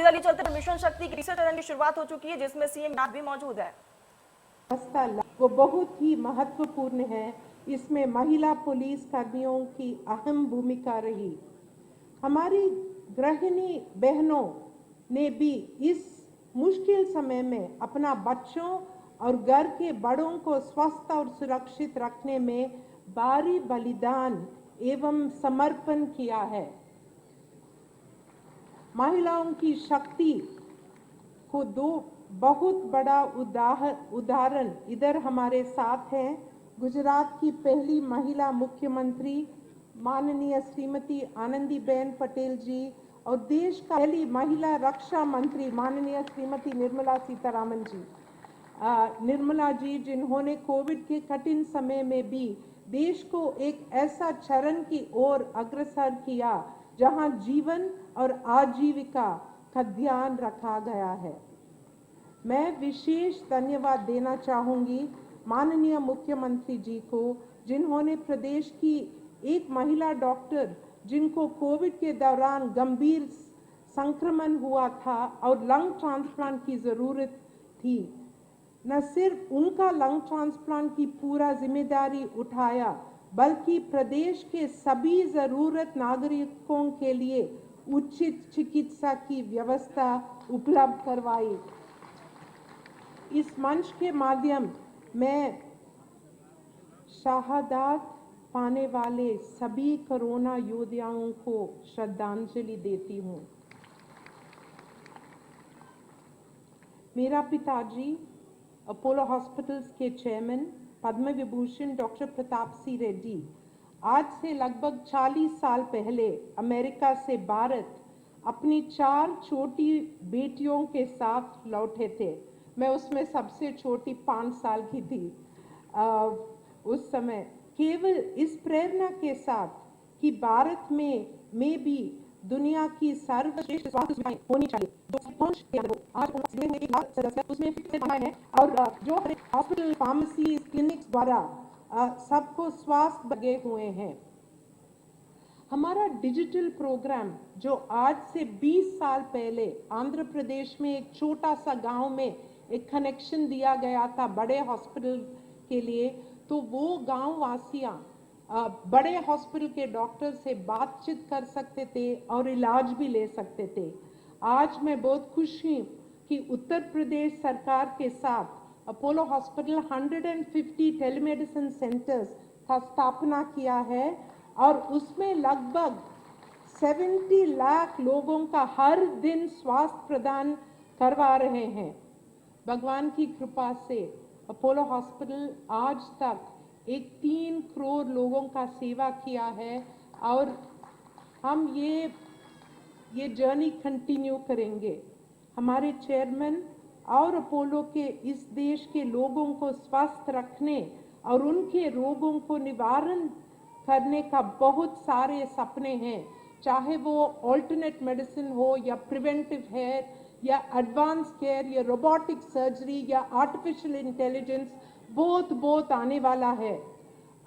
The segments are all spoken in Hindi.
चलिए चलते मिशन शक्ति के तीसरे चरण की शुरुआत हो चुकी है, जिसमें सीएम नाथ भी मौजूद है। वो बहुत ही महत्वपूर्ण है। इसमें महिला पुलिस कर्मियों की अहम भूमिका रही। हमारी गृहिणी बहनों ने भी इस मुश्किल समय में अपना बच्चों और घर के बड़ों को स्वस्थ और सुरक्षित रखने में भारी बलिदान एवं समर्पण किया है। महिलाओं की शक्ति को दो बहुत बड़ा उदाहरण इधर हमारे साथ हैं। गुजरात की पहली महिला मुख्यमंत्री माननीय श्रीमती आनंदीबेन पटेल जी और देश का पहली महिला रक्षा मंत्री माननीय श्रीमती निर्मला सीतारामन जी। निर्मला जी जिन्होंने कोविड के कठिन समय में भी देश को एक ऐसा चरण की ओर अग्रसर किया जहां जीवन और आजीविका का ध्यान रखा गया है। मैं विशेष धन्यवाद देना चाहूंगी माननीय मुख्यमंत्री जी को, जिन्होंने प्रदेश की एक महिला डॉक्टर जिनको कोविड के दौरान गंभीर संक्रमण हुआ था और लंग ट्रांसप्लांट की जरूरत थी, न सिर्फ उनका लंग ट्रांसप्लांट की पूरा जिम्मेदारी उठाया बल्कि प्रदेश के सभी जरूरत नागरिकों के लिए उचित चिकित्सा की व्यवस्था उपलब्ध करवाई। इस मंच के माध्यम में शहादत पाने वाले सभी कोरोना योद्धाओं को श्रद्धांजलि देती हूँ। मेरा पिताजी अपोलो हॉस्पिटल्स के चेयरमैन पद्म विभूषण डॉक्टर प्रताप सिंह रेड्डी आज से लगभग 40 साल पहले अमेरिका से भारत अपनी 4 छोटी बेटियों के साथ लौटे थे। मैं उसमें सबसे छोटी 5 साल की थी। उस समय केवल इस प्रेरणा के साथ कि भारत में भी दुनिया की सर्वश्रेष्ठ स्वास्थ्य सुविधाएं होनी चाहिए, आज उसमें है और जो हॉस्पिटल फार्मेसी क्लिनिक्स द्वारा सबको स्वास्थ्य लगे हुए हैं। हमारा डिजिटल प्रोग्राम जो आज से 20 साल पहले आंध्र प्रदेश में एक छोटा सा गांव में एक कनेक्शन दिया गया था बड़े हॉस्पिटल के लिए, तो वो गांव वासियां बड़े हॉस्पिटल के डॉक्टर से बातचीत कर सकते थे और इलाज भी ले सकते थे। आज मैं बहुत खुश हूँ कि उत्तर प्रदेश सरकार के साथ अपोलो हॉस्पिटल 150 टेलीमेडिसिन सेंटर्स का स्थापना किया है और उसमें लगभग 70 लाख लोगों का हर दिन स्वास्थ्य प्रदान करवा रहे हैं। भगवान की कृपा से अपोलो हॉस्पिटल आज तक 3 करोड़ लोगों का सेवा किया है और हम ये जर्नी कंटिन्यू करेंगे। हमारे चेयरमैन और अपोलो के इस देश के लोगों को स्वस्थ रखने और उनके रोगों को निवारण करने का बहुत सारे सपने हैं, चाहे वो ऑल्टरनेट मेडिसिन हो या प्रिवेंटिव हेयर या एडवांस केयर या रोबोटिक सर्जरी या आर्टिफिशियल इंटेलिजेंस, बहुत आने वाला है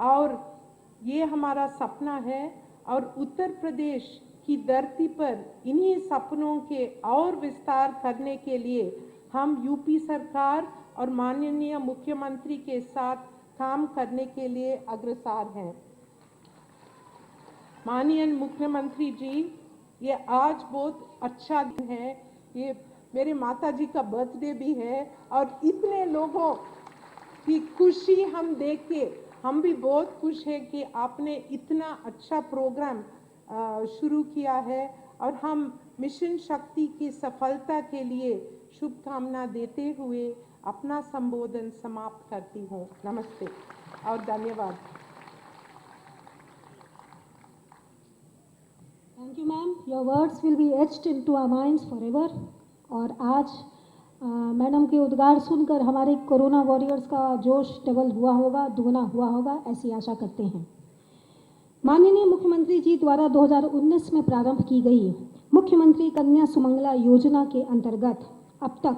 और ये हमारा सपना है। और उत्तर प्रदेश की धरती पर इन्हीं सपनों के और विस्तार करने के लिए हम यूपी सरकार और माननीय मुख्यमंत्री के साथ काम करने के लिए अग्रसर हैं। माननीय मुख्यमंत्री जी, ये आज बहुत अच्छा दिन है, ये मेरे माता जी का बर्थडे भी है और इतने लोगों की खुशी हम देख के हम भी बहुत खुश हैं कि आपने इतना अच्छा प्रोग्राम शुरू किया है और हम मिशन शक्ति की सफलता के लिए शुभकामना देते हुए अपना संबोधन समाप्त करती हूँ। नमस्ते और धन्यवाद। Thank you, ma'am. Your words will be etched into our minds forever. और आज मैडम के उद्गार सुनकर हमारे कोरोना वॉरियर्स का जोश डबल हुआ होगा, दुगना हुआ होगा, ऐसी आशा करते हैं। माननीय मुख्यमंत्री जी द्वारा 2019 में प्रारंभ की गई मुख्यमंत्री कन्या सुमंगला योजना के अंतर्गत अब तक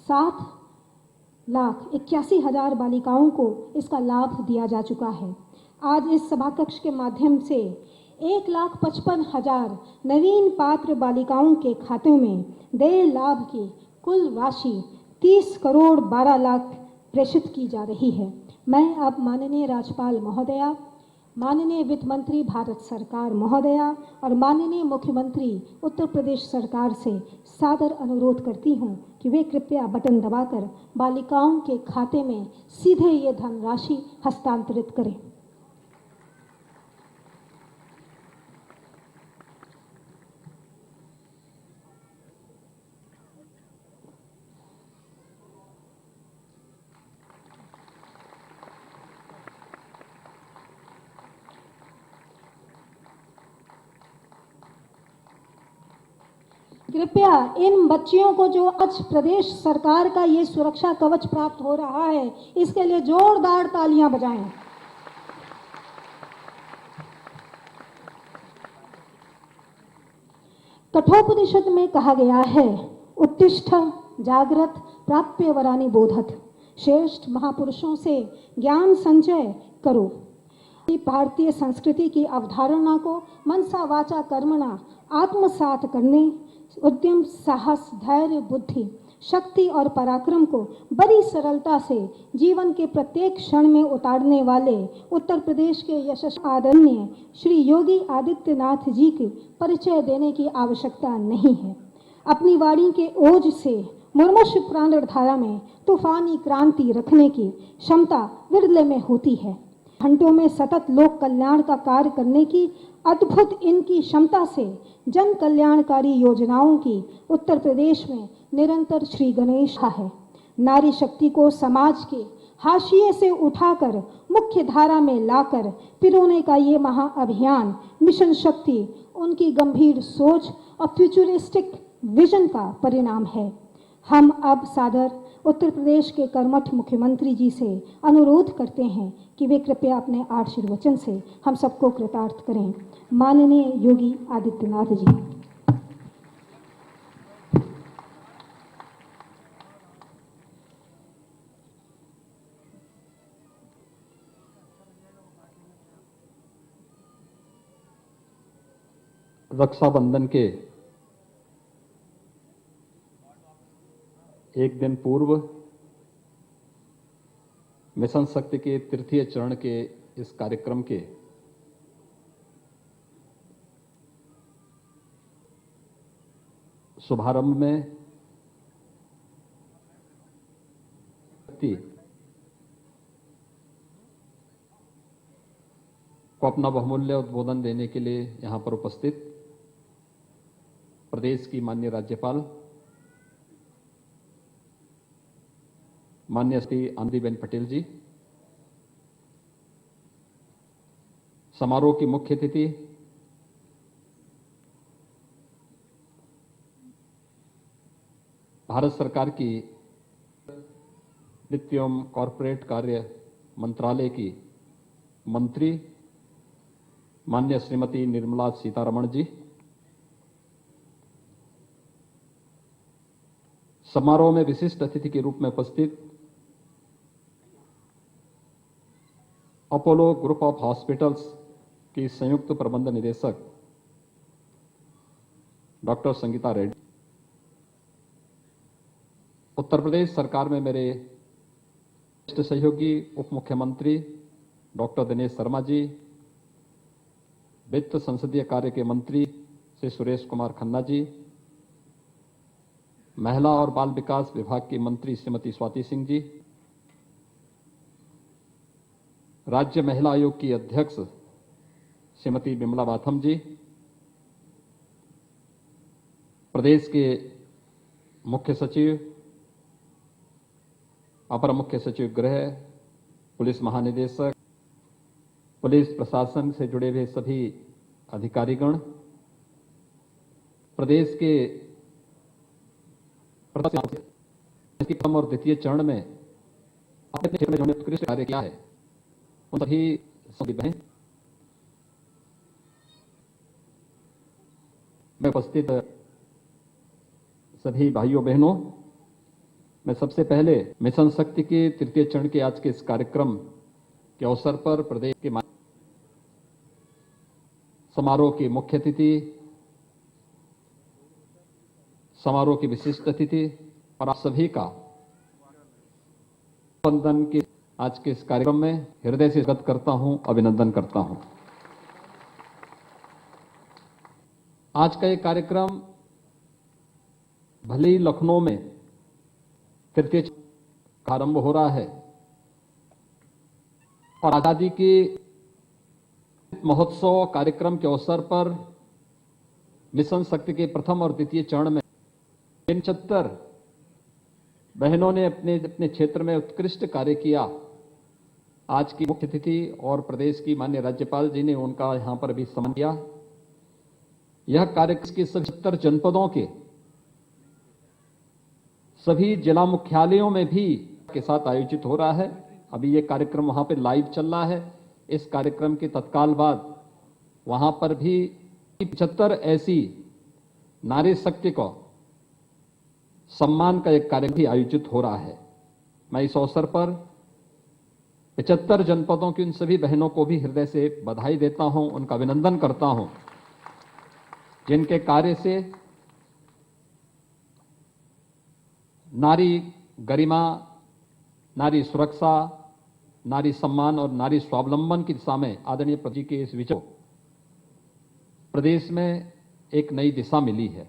7,81,000 बालिकाओं को इसका लाभ दिया जा चुका है। आज इस सभा कक्ष के माध्यम से 1,55,000 नवीन पात्र बालिकाओं के खातों में देय लाभ की कुल राशि 30 करोड़ 12 लाख प्रेषित की जा रही है। मैं अब माननीय राज्यपाल महोदया, माननीय वित्त मंत्री भारत सरकार महोदया और माननीय मुख्यमंत्री उत्तर प्रदेश सरकार से सादर अनुरोध करती हूं कि वे कृपया बटन दबाकर बालिकाओं के खाते में सीधे ये धनराशि हस्तांतरित करें। कृपया इन बच्चियों को जो आज प्रदेश सरकार का ये सुरक्षा कवच प्राप्त हो रहा है, इसके लिए जोरदार तालियां बजाएं। कठोपनिषद में कहा गया है, उत्तिष्ठ जागृत प्राप्य वरानि बोधत। श्रेष्ठ महापुरुषों से ज्ञान संचय करो। भारतीय संस्कृति की अवधारणा को मनसा वाचा कर्मणा आत्मसात करने, उद्यम, साहस, धैर्य, बुद्धि, शक्ति और पराक्रम को बड़ी सरलता से जीवन के प्रत्येक क्षण में उतारने वाले उत्तर प्रदेश के यशस्वी आदरणीय श्री योगी आदित्यनाथ जी के परिचय देने की आवश्यकता नहीं है। अपनी वाणी के ओज से मुर्मुष प्राणधारा में तूफानी क्रांति रखने की क्षमता विरले में होती है। घंटों में सतत लोक कल्याण का कार्य करने की अद्भुत इनकी क्षमता से जन कल्याणकारी योजनाओं की उत्तर प्रदेश में निरंतर श्री गणेश है। नारी शक्ति को समाज के हाशिए से उठाकर मुख्य धारा में लाकर पिरोने का ये महाअभियान मिशन शक्ति उनकी गंभीर सोच और फ्यूचरिस्टिक विजन का परिणाम है। हम अब सादर उत्तर प्रदेश के कर्मठ मुख्यमंत्री जी से अनुरोध करते हैं कि वे कृपया अपने आशीर्वचन से हम सबको कृतार्थ करें। माननीय योगी आदित्यनाथ जी। रक्षाबंधन के एक दिन पूर्व मिशन शक्ति के तृतीय चरण के इस कार्यक्रम के शुभारंभ में को अपना बहुमूल्य उद्बोधन देने के लिए यहां पर उपस्थित प्रदेश की माननीय राज्यपाल माननीय श्री आनंदीबेन पटेल जी, समारोह की मुख्य अतिथि भारत सरकार की वित्त एवं कॉरपोरेट कार्य मंत्रालय की मंत्री माननीय श्रीमती निर्मला सीतारमण जी, समारोह में विशिष्ट अतिथि के रूप में उपस्थित अपोलो ग्रुप ऑफ हॉस्पिटल्स की संयुक्त प्रबंध निदेशक डॉक्टर संगीता रेड्डी, उत्तर प्रदेश सरकार में मेरे वरिष्ठ सहयोगी उप मुख्यमंत्री डॉक्टर दिनेश शर्मा जी, वित्त संसदीय कार्य के मंत्री श्री सुरेश कुमार खन्ना जी, महिला और बाल विकास विभाग की मंत्री श्रीमती स्वाति सिंह जी, राज्य महिला आयोग की अध्यक्ष श्रीमती बिमला वाथम जी, प्रदेश के मुख्य सचिव, अपर मुख्य सचिव गृह, पुलिस महानिदेशक, पुलिस प्रशासन से जुड़े हुए सभी अधिकारीगण, प्रदेश के प्रथम और द्वितीय चरण में अपने क्षेत्र में जिन्होंने उत्कृष्ट कार्य किया है उन सभी बहन में उपस्थित सभी भाइयों बहनों, मैं सबसे पहले मिशन शक्ति के तृतीय चरण के आज के इस कार्यक्रम के अवसर पर प्रदेश के समारोह की मुख्य अतिथि, समारोह की विशिष्ट अतिथि और आप सभी का वंदन के आज के इस कार्यक्रम में हृदय से स्वागत करता हूं, अभिनंदन करता हूं। आज का ये कार्यक्रम भले ही लखनऊ में तृतीय आरंभ हो रहा है और आजादी के महोत्सव कार्यक्रम के अवसर पर मिशन शक्ति के प्रथम और द्वितीय चरण में 75 बहनों ने अपने अपने क्षेत्र में उत्कृष्ट कार्य किया। आज की मुख्य अतिथि और प्रदेश की माननीय राज्यपाल जी ने उनका यहां पर भी सम्मान किया। यह कार्यक्रम के 77 जनपदों के सभी जिला मुख्यालयों में भी के साथ आयोजित हो रहा है। अभी ये कार्यक्रम वहां पे लाइव चल रहा है। इस कार्यक्रम के तत्काल बाद वहां पर भी 75 ऐसी नारी शक्ति को सम्मान का एक कार्यक्रम भी आयोजित हो रहा है। मैं इस अवसर पर 75 जनपदों की उन सभी बहनों को भी हृदय से बधाई देता हूं, उनका अभिनंदन करता हूं, जिनके कार्य से नारी गरिमा, नारी सुरक्षा, नारी सम्मान और नारी स्वावलंबन की दिशा में आदरणीय प्रधानमंत्री के इस विचार प्रदेश में एक नई दिशा मिली है।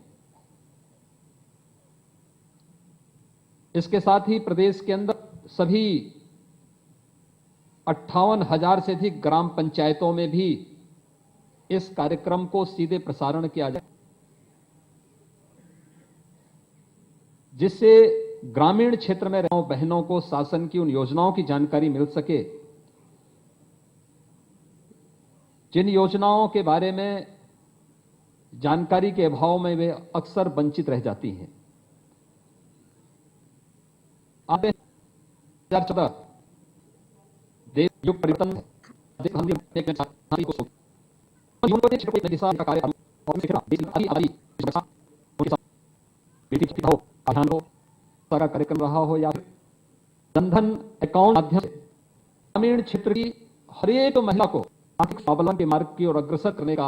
इसके साथ ही प्रदेश के अंदर सभी 58,000 से अधिक ग्राम पंचायतों में भी इस कार्यक्रम को सीधे प्रसारण किया जाए, जिससे ग्रामीण क्षेत्र में रहने वाली बहनों को शासन की उन योजनाओं की जानकारी मिल सके जिन योजनाओं के बारे में जानकारी के अभाव में वे अक्सर वंचित रह जाती हैं। आप 2014 देश युग परिवर्तन अभियान हो सारा कार्यक्रम रहा हो या जनधन अकाउंट माध्यम से ग्रामीण क्षेत्र की हर एक महिला को आर्थिक स्वावलंबन के मार्ग की ओर अग्रसर करने का,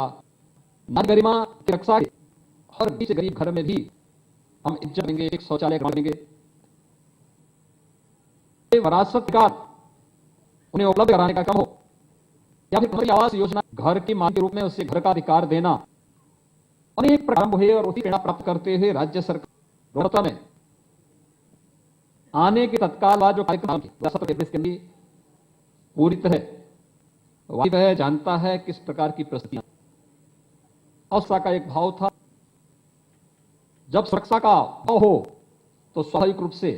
नारी गरिमा की रक्षा के हर बीच गरीब घर में भी हम इज्जत देंगे, एक शौचालय देंगे, विरासत का उन्हें उपलब्ध कराने का काम हो या फिर आवास योजना घर की मांग के रूप में उसे घर का अधिकार देना, अनेक प्रारंभ हुए और उसी प्रेरणा प्राप्त करते हुए राज्य सरकार में आने के तत्काल बाद जो कार्यक्रम के लिए पूरी तरह वह जानता है किस प्रकार की परिस्थितियां अवस्था का एक भाव था। जब सुरक्षा का भाव हो तो स्वाभाविक रूप से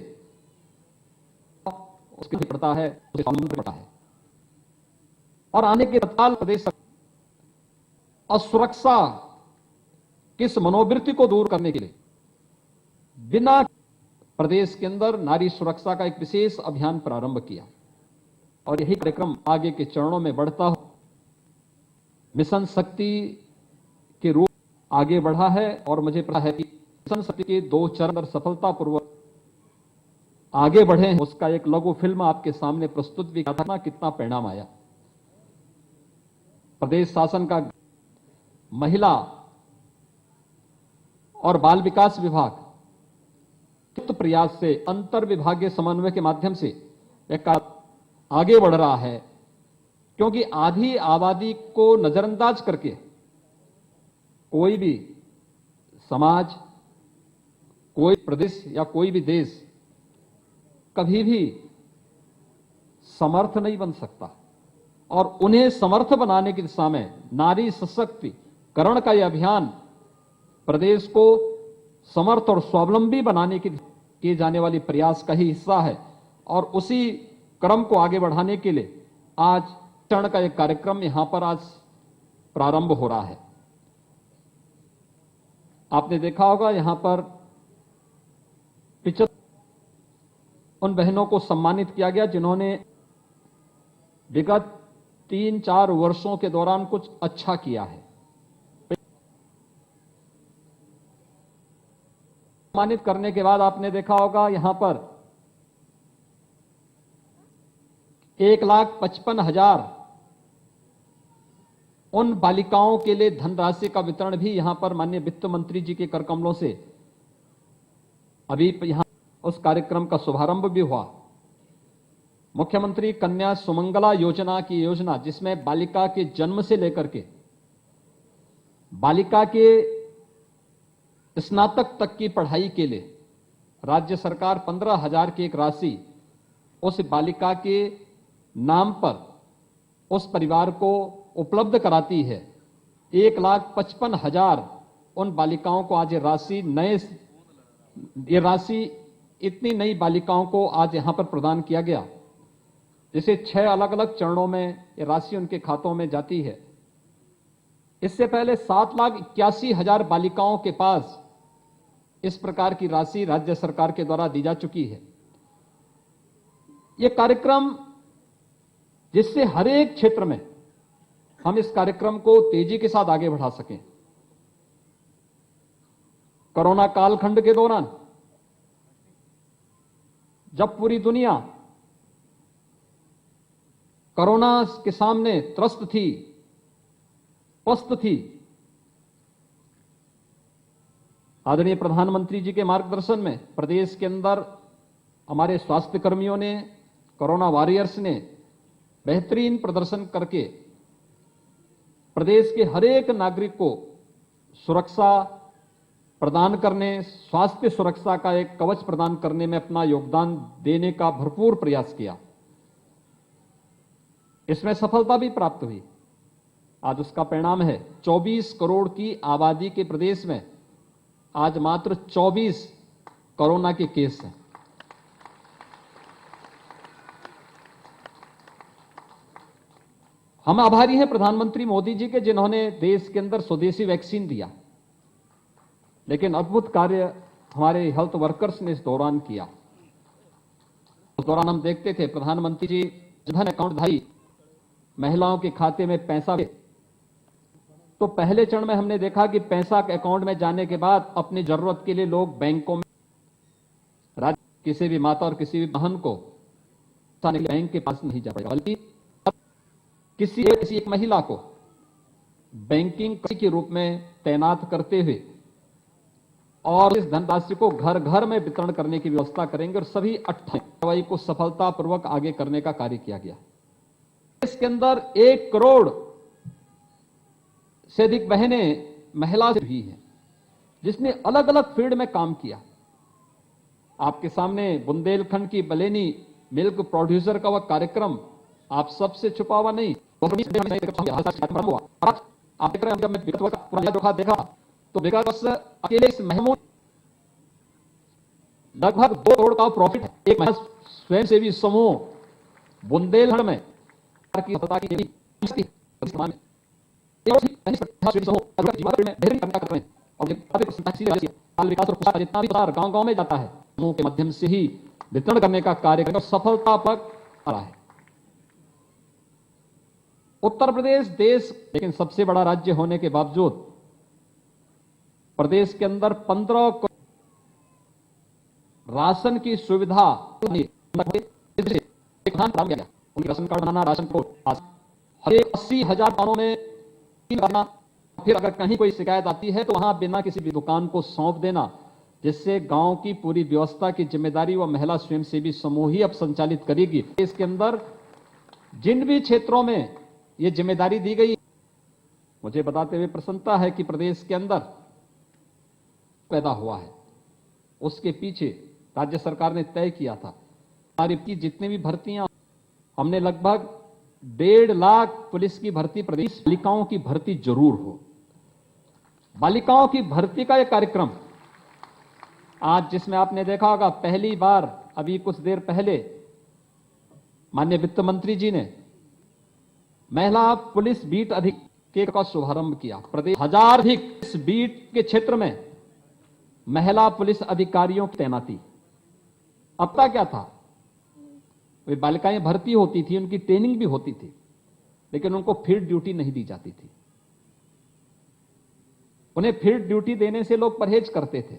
उसके पड़ता है, उसे सामने पड़ता है और आने के तत्काल प्रदेश असुरक्षा किस मनोवृत्ति को दूर करने के लिए बिना प्रदेश के अंदर नारी सुरक्षा का एक विशेष अभियान प्रारंभ किया और यही कार्यक्रम आगे के चरणों में बढ़ता हो मिशन शक्ति के रूप आगे बढ़ा है और मुझे पता है कि मिशन शक्ति के 2 चरण सफलतापूर्वक आगे बढ़े हैं। उसका एक लघु फिल्म आपके सामने प्रस्तुत भी किया था, कितना परिणाम आया। प्रदेश शासन का महिला और बाल विकास विभाग प्रयास से अंतर विभागीय समन्वय के माध्यम से एक आगे बढ़ रहा है, क्योंकि आधी आबादी को नजरअंदाज करके कोई भी समाज, कोई प्रदेश या कोई भी देश कभी भी समर्थ नहीं बन सकता और उन्हें समर्थ बनाने की दिशा में नारी सशक्तिकरण का यह अभियान प्रदेश को समर्थ और स्वावलंबी बनाने की किए जाने वाली प्रयास का ही हिस्सा है और उसी क्रम को आगे बढ़ाने के लिए आज चरण का एक कार्यक्रम यहां पर आज प्रारंभ हो रहा है। आपने देखा होगा यहां पर 75 उन बहनों को सम्मानित किया गया जिन्होंने विगत 3-4 वर्षों के दौरान कुछ अच्छा किया है। सम्मानित करने के बाद आपने देखा होगा यहां पर 1,55,000 उन बालिकाओं के लिए धनराशि का वितरण भी यहां पर माननीय वित्त मंत्री जी के कर कमलों से अभी यहां उस कार्यक्रम का शुभारंभ भी हुआ। मुख्यमंत्री कन्या सुमंगला योजना की योजना, जिसमें बालिका के जन्म से लेकर के बालिका के स्नातक तक की पढ़ाई के लिए राज्य सरकार 15,000 की एक राशि उस बालिका के नाम पर उस परिवार को उपलब्ध कराती है। 1,55,000 उन बालिकाओं को आज ये राशि इतनी नई बालिकाओं को आज यहां पर प्रदान किया गया, जिसे 6 अलग अलग चरणों में ये राशि उनके खातों में जाती है। इससे पहले 7,81,000 बालिकाओं के पास इस प्रकार की राशि राज्य सरकार के द्वारा दी जा चुकी है। यह कार्यक्रम जिससे हर एक क्षेत्र में हम इस कार्यक्रम को तेजी के साथ आगे बढ़ा सकें। कोरोना कालखंड के दौरान जब पूरी दुनिया कोरोना के सामने त्रस्त थी, पस्त थी, आदरणीय प्रधानमंत्री जी के मार्गदर्शन में प्रदेश के अंदर हमारे स्वास्थ्य कर्मियों ने, कोरोना वॉरियर्स ने बेहतरीन प्रदर्शन करके प्रदेश के हर एक नागरिक को सुरक्षा प्रदान करने, स्वास्थ्य सुरक्षा का एक कवच प्रदान करने में अपना योगदान देने का भरपूर प्रयास किया। इसमें सफलता भी प्राप्त हुई। आज उसका परिणाम है 24 करोड़ की आबादी के प्रदेश में आज मात्र 24 कोरोना के केस हैं। हम आभारी हैं प्रधानमंत्री मोदी जी के, जिन्होंने देश के अंदर स्वदेशी वैक्सीन दिया। लेकिन अद्भुत कार्य हमारे हेल्थ वर्कर्स ने इस दौरान किया। उस दौरान हम देखते थे प्रधानमंत्री जी जनधन अकाउंट धारी महिलाओं के खाते में पैसा, तो पहले चरण में हमने देखा कि पैसा अकाउंट में जाने के बाद अपनी जरूरत के लिए लोग बैंकों में, किसी भी माता और किसी भी बहन को बैंक के पास नहीं जा पड़ेगा, बल्कि किसी एक महिला को बैंकिंग के रूप में तैनात करते हुए और इस धनराशि को घर घर में वितरण करने की व्यवस्था करेंगे और सभी 28 कार्रवाई को सफलतापूर्वक आगे करने का कार्य किया गया। इसके अंदर 1 करोड़ से अधिक बहनें महिला से भी हैं, जिसने अलग अलग फील्ड में काम किया। आपके सामने बुंदेलखंड की बलेनी मिल्क प्रोड्यूसर का वह कार्यक्रम आप सबसे छुपा हुआ नहीं, आप देख रहे हैं। जब मैं विगत का पुराना जोखा देखा तो विकास अकेले इस महमूद लगभग 2 करोड़ का प्रॉफिट है। एक महिला स्वयंसेवी समूह बुंदेलखंड में गांव-गांव में जाता है, समूह के माध्यम से ही वितरण करने का कार्य सफलतापूर्वक आ रहा है। उत्तर प्रदेश देश लेकिन सबसे बड़ा राज्य होने के बावजूद प्रदेश के अंदर 15 करोड़ राशन की सुविधा राशन कार्ड बनाना, राशन को हर 80,000 गांवों में करना। फिर अगर कहीं कोई शिकायत आती है तो वहां बिना किसी भी दुकान को सौंप देना, जिससे गांव की पूरी व्यवस्था की जिम्मेदारी वह महिला स्वयंसेवी समूह ही अब संचालित करेगी। इसके अंदर जिन भी क्षेत्रों में यह जिम्मेदारी दी गई, मुझे बताते हुए प्रसन्नता है कि प्रदेश के अंदर पैदा हुआ है। उसके पीछे राज्य सरकार ने तय किया था हमारी की जितनी भी भर्तियां, हमने लगभग 1.5 लाख पुलिस की भर्ती, प्रदेश बालिकाओं की भर्ती जरूर हो। बालिकाओं की भर्ती का यह कार्यक्रम आज, जिसमें आपने देखा होगा पहली बार अभी कुछ देर पहले माननीय वित्त मंत्री जी ने महिला पुलिस बीट अधिकारी का शुभारंभ किया। प्रदेश 1000 अधिक इस बीट के क्षेत्र में महिला पुलिस अधिकारियों की तैनाती। अब तक क्या था, वे बालिकाएं भर्ती होती थी, उनकी ट्रेनिंग भी होती थी, लेकिन उनको फील्ड ड्यूटी नहीं दी जाती थी। उन्हें फील्ड ड्यूटी देने से लोग परहेज करते थे।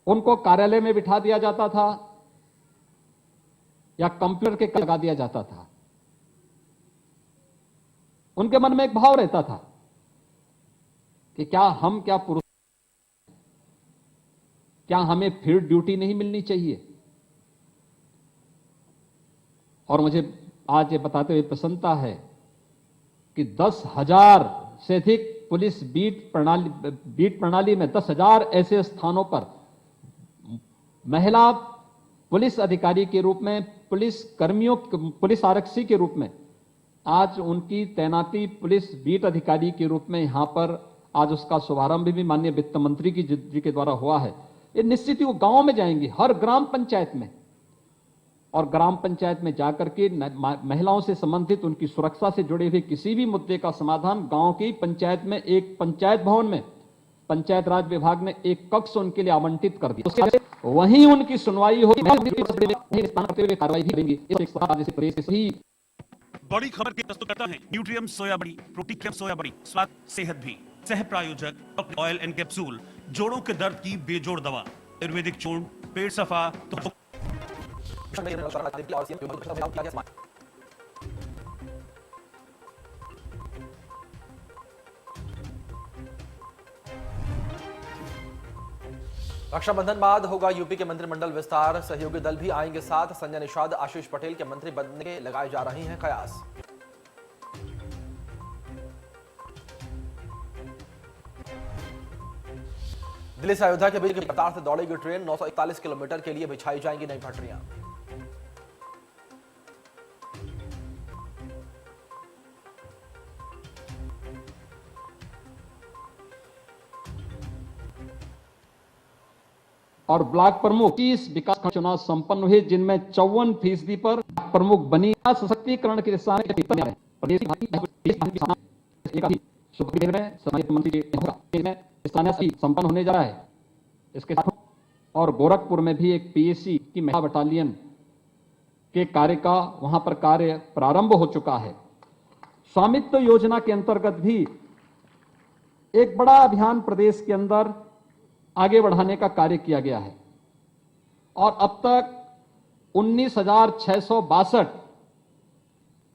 उनको कार्यालय में बिठा दिया जाता था या कंप्यूटर के लगा दिया जाता था। उनके मन में एक भाव रहता था कि क्या पुरुष, क्या हमें फिर ड्यूटी नहीं मिलनी चाहिए। और मुझे आज ये बताते हुए प्रसन्नता है कि 10,000 से अधिक पुलिस बीट प्रणाली में 10,000 ऐसे स्थानों पर महिला पुलिस अधिकारी के रूप में, पुलिस आरक्षी के रूप में आज उनकी तैनाती पुलिस बीट अधिकारी के रूप में यहां पर आज उसका शुभारंभ भी माननीय वित्त मंत्री जी के द्वारा हुआ है। ये निश्चित ही वो गांव में जाएंगे, हर ग्राम पंचायत में, और ग्राम पंचायत में जाकर के महिलाओं से संबंधित उनकी सुरक्षा से जुड़े हुए किसी भी मुद्दे का समाधान गांव की पंचायत में, एक पंचायत भवन में पंचायत राज विभाग ने एक कक्ष उनके लिए आवंटित कर दिया, वहीं उनकी सुनवाई होगी, कार्रवाई भी करेंगे। बड़ी खबर के प्रस्तुतकर्ता हैं न्यूट्रियम सोया बड़ी, प्रोटीक्रेम सोया बड़ी, स्वाद सेहत भी। सह प्रायोजक ऑयल एंड कैप्सूल, जोड़ों के दर्द की बेजोड़ दवा, आयुर्वेदिक चूर्ण, पेट सफा तो रक्षाबंधन बाद होगा यूपी के मंत्रिमंडल विस्तार, सहयोगी दल भी आएंगे साथ। संजय निषाद, आशीष पटेल के मंत्री बनने के लगाए जा रहे हैं कयास। दिल्ली से अयोध्या के बीच रफ्तार से दौड़ेगी ट्रेन, 941 किलोमीटर के लिए बिछाई जाएंगी नई पटरियां। और ब्लॉक प्रमुख 30 विकास खंड चुनाव संपन्न हुए, जिनमें 54% पर प्रमुख बनी। सशक्तिकरण के दिशा में संपन्न होने जा रहा है। इसके साथ और गोरखपुर में भी एक पीएसी की महिला बटालियन के कार्य का वहां पर कार्य प्रारंभ हो चुका है। स्वामित्व योजना के अंतर्गत भी एक बड़ा अभियान प्रदेश के अंदर आगे बढ़ाने का कार्य किया गया है और अब तक 19,662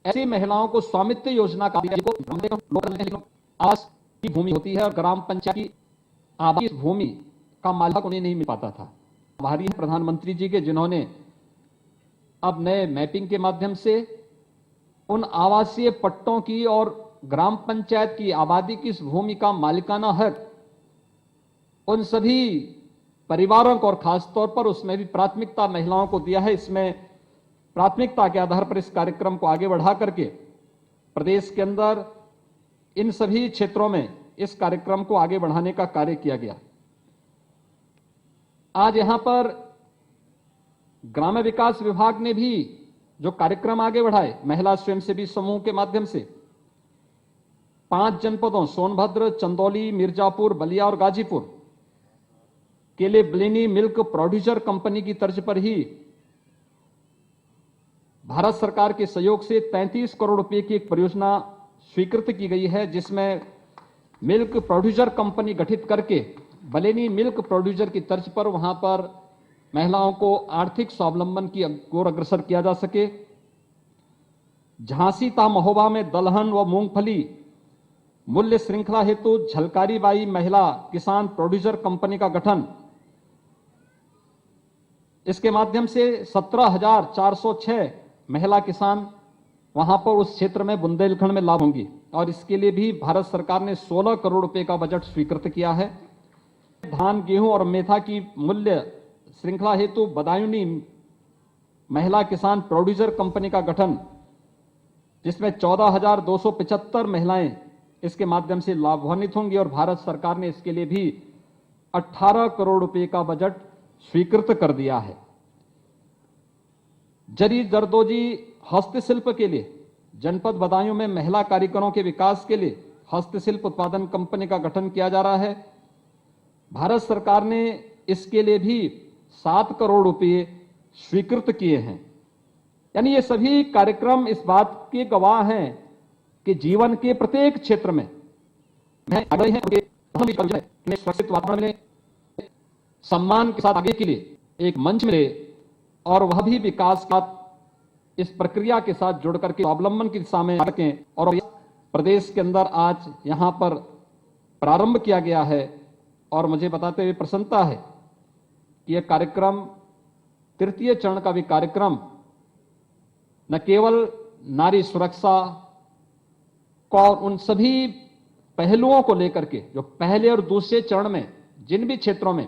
ऐसी महिलाओं को स्वामित्व योजना का आवास की भूमि होती है और ग्राम पंचायत की आवास भूमि का मालिक उन्हें नहीं मिल पाता था। आभारी हैं प्रधानमंत्री जी के, जिन्होंने अब नए मैपिंग के माध्यम से उन आवासीय पट्टों की और ग्राम पंचायत की आबादी की इस भूमि का मालिकाना हक उन सभी परिवारों को और खासतौर पर उसमें भी प्राथमिकता महिलाओं को दिया है। इसमें प्राथमिकता के आधार पर इस कार्यक्रम को आगे बढ़ा करके प्रदेश के अंदर इन सभी क्षेत्रों में इस कार्यक्रम को आगे बढ़ाने का कार्य किया गया। आज यहां पर ग्राम्य विकास विभाग ने भी जो कार्यक्रम आगे बढ़ाए महिला स्वयंसेवी समूह के माध्यम से 5 जनपदों सोनभद्र, चंदौली, मिर्जापुर, बलिया और गाजीपुर के लिए ब्लिनी मिल्क प्रोड्यूसर कंपनी की तर्ज पर ही भारत सरकार के सहयोग से 33 करोड़ रुपए की एक परियोजना स्वीकृत की गई है, जिसमें मिल्क प्रोड्यूसर कंपनी गठित करके बलेनी मिल्क प्रोड्यूसर की तर्ज पर वहां पर महिलाओं को आर्थिक स्वावलंबन की ओर अग्रसर किया जा सके। झांसी ता महोबा में दलहन व मूंगफली मूल्य श्रृंखला हेतु झलकारी बाई महिला किसान प्रोड्यूसर कंपनी का गठन, इसके माध्यम से 17,406 महिला किसान वहां पर उस क्षेत्र में बुंदेलखंड में लाभ होंगी और इसके लिए भी भारत सरकार ने 16 करोड़ रुपए का बजट स्वीकृत किया है। धान, गेहूं और मेथा की मूल्य श्रृंखला हेतु बदायूनी महिला किसान प्रोड्यूसर कंपनी का गठन, जिसमें 14,275 महिलाएं इसके माध्यम से लाभान्वित होंगी और भारत सरकार ने इसके लिए भी 18 करोड़ रुपए का बजट स्वीकृत कर दिया है। जरी जरदोजी हस्तशिल्प के लिए जनपद बदायूं में महिला कारीगरों के विकास के लिए हस्तशिल्प उत्पादन कंपनी का गठन किया जा रहा है। भारत सरकार ने इसके लिए भी 7 करोड़ रुपए स्वीकृत किए हैं। यानी ये सभी कार्यक्रम इस बात के गवाह हैं कि जीवन के प्रत्येक क्षेत्र में सुरक्षित वातावरण मिले, सम्मान के साथ आगे के लिए एक मंच मिले और वह भी विकास का इस प्रक्रिया के साथ जुड़ करके स्वावलंबन की दिशा में सकें और प्रदेश के अंदर आज यहां पर प्रारंभ किया गया है और मुझे बताते हुए प्रसन्नता है कि यह कार्यक्रम तृतीय चरण का भी कार्यक्रम न केवल नारी सुरक्षा को उन सभी पहलुओं को लेकर के जो पहले और दूसरे चरण में जिन भी क्षेत्रों में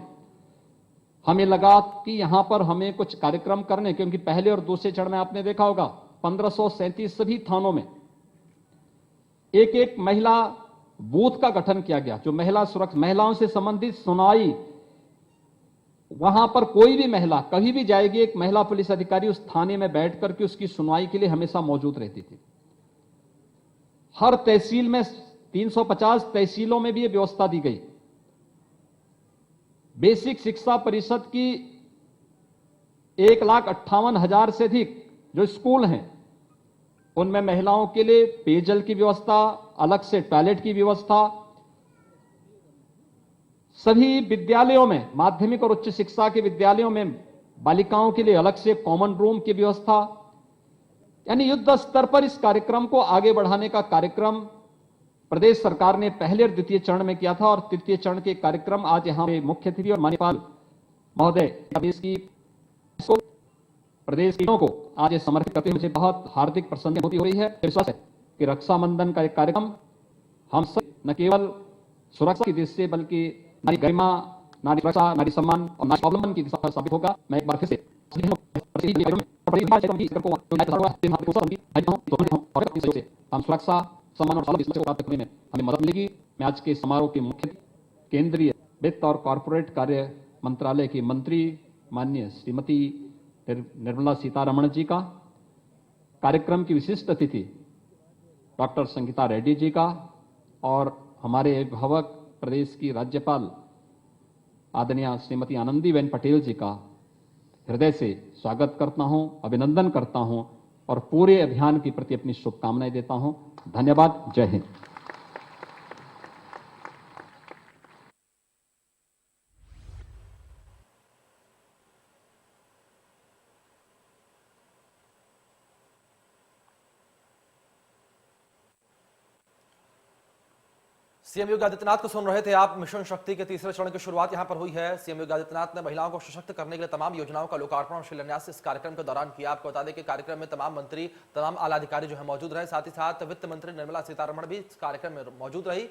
हमें लगा कि यहां पर हमें कुछ कार्यक्रम करने, क्योंकि पहले और दूसरे चरण में आपने देखा होगा 1537 सभी थानों में एक एक महिला बूथ का गठन किया गया, जो महिलाओं से संबंधित सुनवाई, वहां पर कोई भी महिला कभी भी जाएगी, एक महिला पुलिस अधिकारी उस थाने में बैठ करके उसकी सुनवाई के लिए हमेशा मौजूद रहती थी। हर तहसील में 350 तहसीलों में भी यह व्यवस्था दी गई। बेसिक शिक्षा परिषद की 1,58,000 से अधिक जो स्कूल हैं उनमें महिलाओं के लिए पेयजल की व्यवस्था, अलग से टॉयलेट की व्यवस्था, सभी विद्यालयों में, माध्यमिक और उच्च शिक्षा के विद्यालयों में बालिकाओं के लिए अलग से कॉमन रूम की व्यवस्था, यानी युद्ध स्तर पर इस कार्यक्रम को आगे बढ़ाने का कार्यक्रम प्रदेश सरकार ने पहले और द्वितीय चरण में किया था। और तृतीय चरण के कार्यक्रम आज यहां पे मुख्य अतिथि और माननीय महोदय प्रदेश के को आज ये समर्पित करते हुए मुझे बहुत हार्दिक प्रसन्नता होती हो रही है। विश्वास है कि रक्षाबंधन का एक कार्यक्रम हम सब न केवल सुरक्षा की दृष्टि से बल्कि नारी गरिमा, नारी सुरक्षा, नारी सम्मान और नारी स्वावलंबन की दिशा पर साबित होगा। मैं एक बार फिर से हम सुरक्षा, सम्मान और को प्राप्त करने में हमें मदद मिलेगी। मैं आज के समारोह के मुख्य केंद्रीय वित्त और कॉर्पोरेट कार्य मंत्रालय की मंत्री माननीय श्रीमती निर्मला सीतारमण जी का, कार्यक्रम की विशिष्ट अतिथि डॉक्टर संगीता रेड्डी जी का और हमारे अभिभावक प्रदेश की राज्यपाल आदरणीय श्रीमती आनंदीबेन पटेल जी का हृदय से स्वागत करता हूं, अभिनंदन करता हूं और पूरे अभियान के प्रति अपनी शुभकामनाएं देता हूं। धन्यवाद। जय हिंद। सीएम योगी आदित्यनाथ को सुन रहे थे आप। मिशन शक्ति के तीसरे चरण की शुरुआत यहां पर हुई है। सीएम योगी आदित्यनाथ ने महिलाओं को सशक्त करने के लिए तमाम योजनाओं का लोकार्पण और शिलान्यास इस कार्यक्रम के दौरान किया। आपको बता दें कि कार्यक्रम में तमाम मंत्री, तमाम आला अधिकारी जो है मौजूद रहे। साथ ही साथ वित्त मंत्री निर्मला सीतारमण भी इस कार्यक्रम में मौजूद रही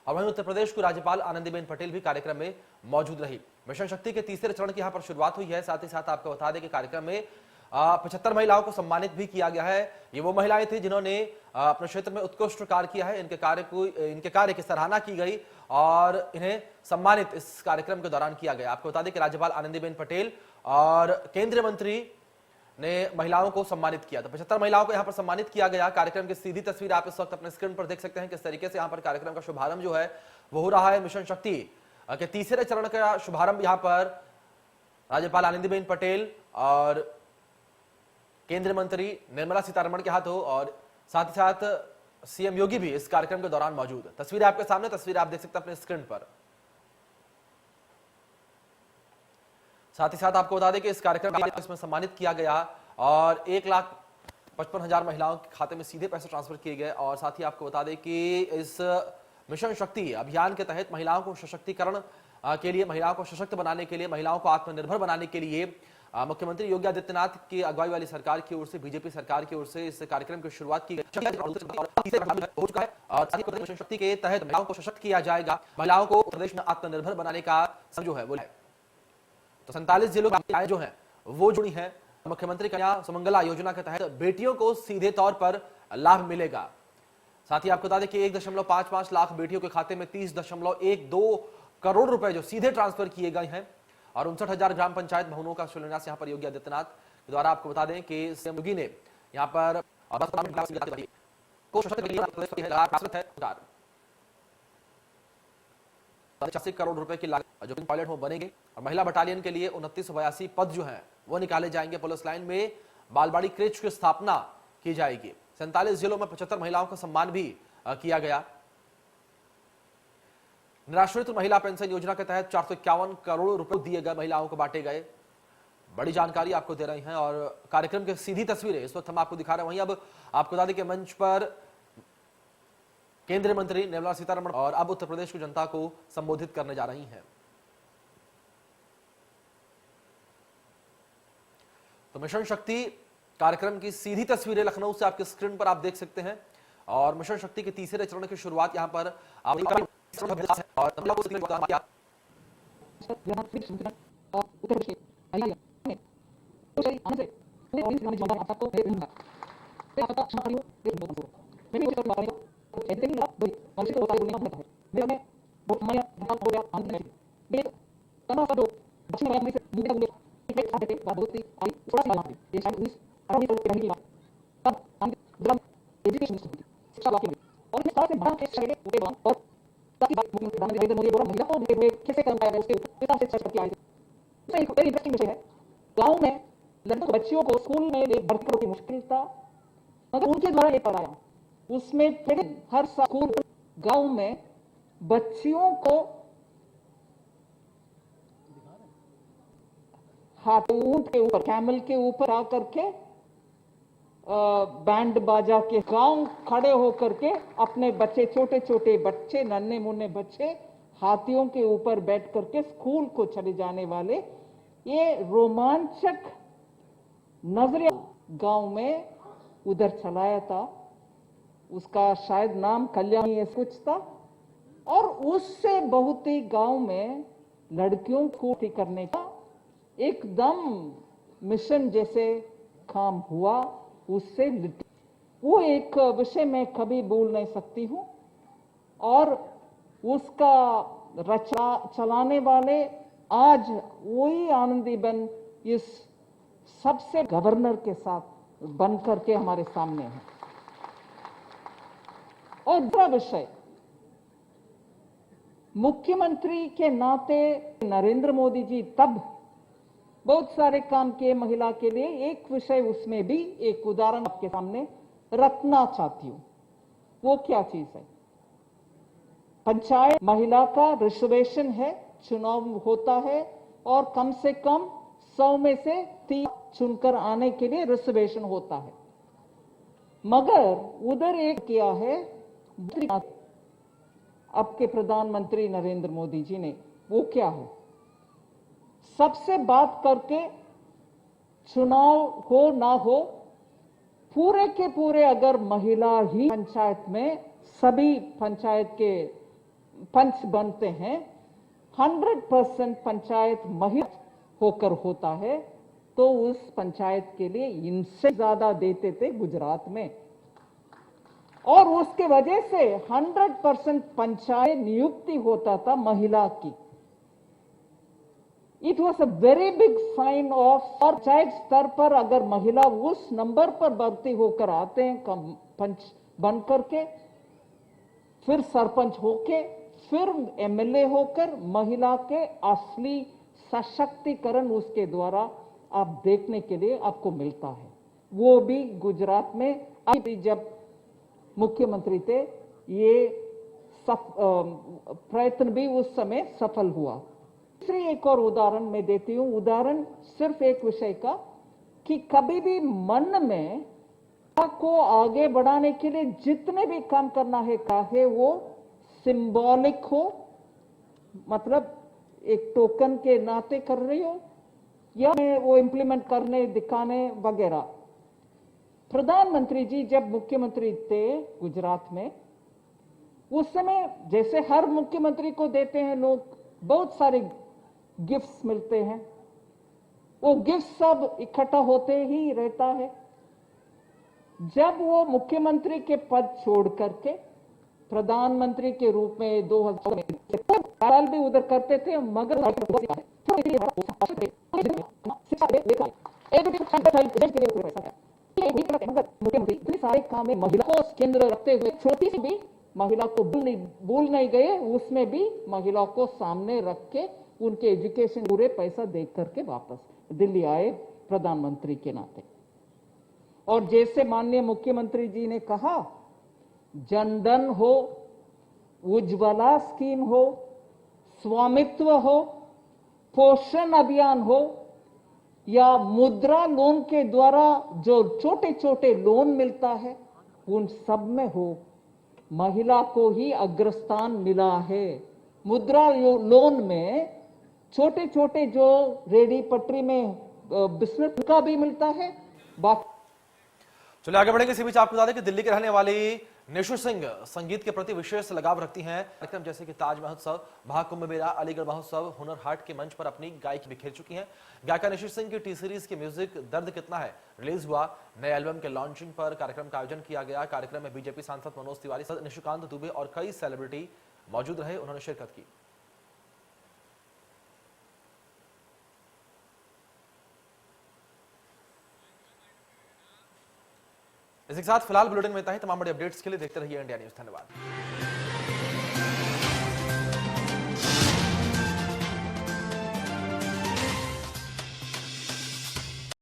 और वहीं उत्तर प्रदेश की राज्यपाल आनंदीबेन पटेल भी कार्यक्रम में मौजूद रही। मिशन शक्ति के तीसरे चरण की यहां पर शुरुआत हुई है। साथ ही साथ आपको बता दें कि कार्यक्रम में 75 महिलाओं को सम्मानित भी किया गया है। ये वो महिलाएं थी जिन्होंने अपने क्षेत्र में उत्कृष्ट कार्य किया है। इनके कार्य की सराहना की गई और इन्हें सम्मानित इस कार्यक्रम के दौरान किया गया। आपको बता दें कि राज्यपाल आनंदीबेन पटेल और केंद्रीय मंत्री ने महिलाओं को सम्मानित किया। तो 75 महिलाओं को यहां पर सम्मानित किया गया। कार्यक्रम की सीधी तस्वीर आप इस वक्त अपने स्क्रीन पर देख सकते हैं किस तरीके से यहां पर कार्यक्रम का शुभारंभ जो है वो हो रहा है। मिशन शक्ति के तीसरे चरण का शुभारंभ यहां पर राज्यपाल आनंदीबेन पटेल और केंद्रीय मंत्री निर्मला सीतारमण के हाथों और साथ ही साथ सीएम योगी भी इस कार्यक्रम के दौरान मौजूद। तस्वीरें आपके सामने, तस्वीर आप देख सकते हैं अपने स्क्रीन पर। साथ ही साथ आपको बता दें कि इस कार्यक्रम में इसमें सम्मानित किया गया और 1,55,000 महिलाओं के खाते में सीधे पैसे ट्रांसफर किए गए। और साथ ही आपको बता दें कि इस मिशन शक्ति अभियान के तहत महिलाओं को सशक्तिकरण के लिए, महिलाओं को सशक्त बनाने के लिए, महिलाओं को आत्मनिर्भर बनाने के लिए मुख्यमंत्री योगी आदित्यनाथ की अगुवाई वाली सरकार की ओर से, बीजेपी सरकार की ओर से इस कार्यक्रम की शुरुआत की गई हो चुका है। और मिशन शक्ति के तहत महिलाओं को सशक्त किया जाएगा, महिलाओं को प्रदेश में आत्मनिर्भर बनाने का जो है वो है। तो 47 जिलों की जो है वो जुड़ी है। मुख्यमंत्री कन्या सुमंगला योजना के तहत बेटियों को सीधे तौर पर लाभ मिलेगा। साथ ही आपको बता दें कि 1.55 लाख बेटियों के खाते में 30.12 करोड़ रुपए जो सीधे ट्रांसफर किए गए हैं और 59,000 ग्राम पंचायत भवनों का शिलान्यास यहां पर योगी आदित्यनाथ के द्वारा। आपको बता दें कि सीएम योगी ने यहां पर 85 करोड़ रुपए की लागत जो पायलट होम बनेंगे और महिला बटालियन के लिए 2982 पद जो हैं वो निकाले जाएंगे। पुलिस लाइन में बालबाड़ी क्रेच की स्थापना की जाएगी। 47 जिलों में 75 महिलाओं का सम्मान भी किया गया। निराश्रित महिला पेंशन योजना के तहत 451 करोड़ रुपए दिए गए, महिलाओं को बांटे गए। बड़ी जानकारी आपको दे रही हैं और कार्यक्रम की सीधी तस्वीरें इस वक्त हम आपको दिखा रहे हैं। वहीं अब आपको बता दें कि मंच पर केंद्रीय मंत्री निर्मला सीतारमण और अब उत्तर प्रदेश की जनता को संबोधित करने जा रही हैं। तो मिशन शक्ति कार्यक्रम की सीधी तस्वीरें लखनऊ से आपके स्क्रीन पर आप देख सकते हैं और मिशन शक्ति के तीसरे चरण की शुरुआत यहां पर गांव में लगभग बच्चियों को स्कूल में भर्ती की मुश्किल था, मगर उनके द्वारा ये पढ़ाया। उसमें फिर हर स्कूल गांव में बच्चियों को हाथ ऊंट के ऊपर, कैमल के ऊपर आकर के बैंड बाजा के गांव खड़े होकर के अपने बच्चे, छोटे छोटे बच्चे, नन्हे मुन्ने बच्चे हाथियों के ऊपर बैठ करके स्कूल को चले जाने वाले, ये रोमांचक नजरिया गांव में उधर चलाया था। उसका शायद नाम कल्याणी या कुछ था। और उससे बहुत ही गांव में लड़कियों को करने का एकदम मिशन जैसे काम हुआ। उससे वो एक विषय मैं कभी भूल नहीं सकती हूं। और उसका रचा चलाने वाले आज वही आनंदीबेन इस सबसे गवर्नर के साथ बन करके हमारे सामने है। और दूसरा विषय, मुख्यमंत्री के नाते नरेंद्र मोदी जी तब बहुत सारे काम किए महिला के लिए। एक विषय उसमें भी एक उदाहरण आपके सामने रखना चाहती हूं। वो क्या चीज है? पंचायत महिला का रिजर्वेशन है, चुनाव होता है और कम से कम 100 में से 30 चुनकर आने के लिए रिजर्वेशन होता है। मगर उधर एक किया है आपके प्रधानमंत्री नरेंद्र मोदी जी ने। वो क्या है? सबसे बात करके चुनाव हो ना हो, पूरे के पूरे अगर महिला ही पंचायत में, सभी पंचायत के पंच बनते हैं, 100% पंचायत महिला होकर होता है, तो उस पंचायत के लिए इनसे ज्यादा देते थे गुजरात में। और उसके वजह से 100% पंचायत नियुक्ति होता था महिला की। It was a very big sign of, panchayat स्तर पर अगर महिला उस नंबर पर भर्ती होकर आते हैं पंच बन करके, फिर सरपंच होके, फिर एमएलए होकर, महिला के असली सशक्तिकरण उसके द्वारा आप देखने के लिए आपको मिलता है। वो भी गुजरात में अभी जब मुख्यमंत्री थे, ये प्रयत्न भी उस समय सफल हुआ। तीसरी एक और उदाहरण मैं देती हूं। उदाहरण सिर्फ एक विषय का कि कभी भी मन में को आगे बढ़ाने के लिए जितने भी काम करना है, चाहे वो सिंबॉलिक हो, मतलब एक टोकन के नाते कर रही हो, या वो इंप्लीमेंट करने दिखाने वगैरह। प्रधानमंत्री जी जब मुख्यमंत्री थे गुजरात में, उस समय जैसे हर मुख्यमंत्री को देते हैं लोग, बहुत सारे गिफ्ट्स मिलते हैं, वो गिफ्ट सब इकट्ठा होते ही रहता है। जब वो मुख्यमंत्री के पद छोड़ करके प्रधानमंत्री के रूप में 2000 में साल भी उधर करते थे, मगर मुख्यमंत्री इतने सारे काम में महिला को केंद्र रखते हुए छोटी सी भी महिला को भूल नहीं गए। उसमें भी महिला को सामने रख के उनके एजुकेशन पूरे पैसा देख करके वापस दिल्ली आए प्रधानमंत्री के नाते। और जैसे माननीय मुख्यमंत्री जी ने कहा, जनधन हो, उज्ज्वला स्कीम हो, स्वामित्व हो, पोषण अभियान हो, या मुद्रा लोन के द्वारा जो छोटे छोटे लोन मिलता है, उन सब में हो, महिला को ही अग्रस्थान मिला है। मुद्रा लोन में छोटे छोटे जो रेडी पटरी में बिस्कुट का भी मिलता है। चलिए आगे बढ़ेंगे। इसी बीच आपको बता दें कि दिल्ली के रहने वाली निशु सिंह संगीत के प्रति विशेष लगाव रखती हैं। कार्यक्रम जैसे कि ताज महोत्सव, महाकुंभ मेला, अलीगढ़ महोत्सव, हुनर हाट के मंच पर अपनी गायकी बिखेर चुकी हैं। गायिका निशु सिंह की टी सीरीज की म्यूजिक दर्द कितना है रिलीज हुआ। नए एल्बम के लॉन्चिंग पर कार्यक्रम का आयोजन किया गया। कार्यक्रम में बीजेपी सांसद मनोज तिवारी, निशिकांत दुबे और कई सेलिब्रिटी मौजूद रहे, उन्होंने शिरकत की। इसी के साथ फिलहाल बुलेटिन में इतना ही। तमाम बड़ी अपडेट्स के लिए देखते रहिए इंडिया न्यूज। धन्यवाद।